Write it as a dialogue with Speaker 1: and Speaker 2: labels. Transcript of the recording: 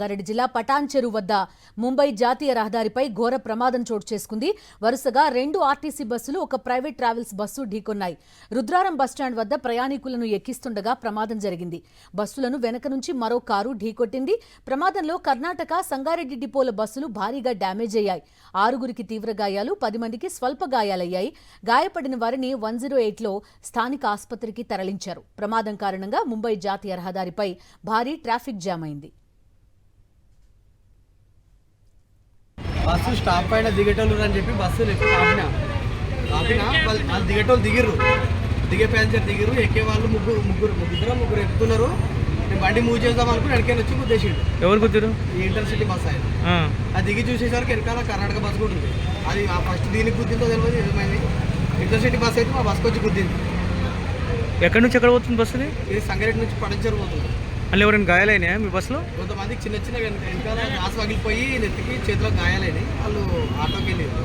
Speaker 1: రంగారెడ్డి జిల్లా పటాన్ చెరువు వద్ద ముంబై జాతీయ రహదారిపై ఘోర ప్రమాదం చోటు చేసుకుంది. వరుసగా 2 ఆర్టీసీ బస్సులు ఒక ప్రైవేట్ ట్రావెల్స్ బస్సు ఢీకొన్నాయి. రుద్రారం బస్టాండ్ వద్ద ప్రయాణికులను ఎక్కిస్తుండగా ప్రమాదం జరిగింది. బస్సులను వెనక నుంచి మరో కారు ఢీకొట్టింది. ప్రమాదంలో కర్ణాటక సంగారెడ్డి డిపోల బస్సులు భారీగా డ్యామేజ్ అయ్యాయి. 6గురికి తీవ్ర గాయాలు, 10 మందికి స్వల్ప గాయాలయ్యాయి. గాయపడిన వారిని 108లో స్థానిక ఆసుపత్రికి తరలించారు. ప్రమాదం కారణంగా ముంబై జాతీయ రహదారిపై భారీ ట్రాఫిక్ జామ్ అయింది.
Speaker 2: బస్సు స్టాప్ పైన దిగేటోళ్ళు అని చెప్పి బస్సులు ఎక్కువ ఆపినా వాళ్ళు దిగేటోళ్ళు దిగే ప్యాసింజర్ దిగిరు. ఎక్కే వాళ్ళు ముగ్గురు ఎక్కుతున్నారు. నేను బండి మూవ్ చేద్దాం అనుకుని వెనకాల వచ్చి గుద్దేసిండు.
Speaker 3: ఎవరు గుద్దారు?
Speaker 2: ఈ ఇంటర్సిటీ బస్ ఆయన అది దిగి చూసేసరికి వెనకాల కర్ణాటక బస్ కూడా ఉంది. అది ఫస్ట్ దీనికి గుద్దిందో తెలియదు, ఏమైంది. ఇంటర్సిటీ బస్ అయితే మా బస్కి వచ్చి గుద్దింది.
Speaker 3: ఎక్కడి నుంచి ఎక్కడ పోతుంది బస్సు?
Speaker 2: ఇది సంగారెడ్డి నుంచి పడంచెరు పోతుంది.
Speaker 3: మళ్ళీ ఎవరైనా గాయాలైనా మీ బస్సులో?
Speaker 2: కొంతమందికి చిన్న వెనకాల గ్యాస్ పగిలిపోయి నెత్తికి చేతిలో గాయాలైనాయి. వాళ్ళు ఆటోకి వెళ్ళారు.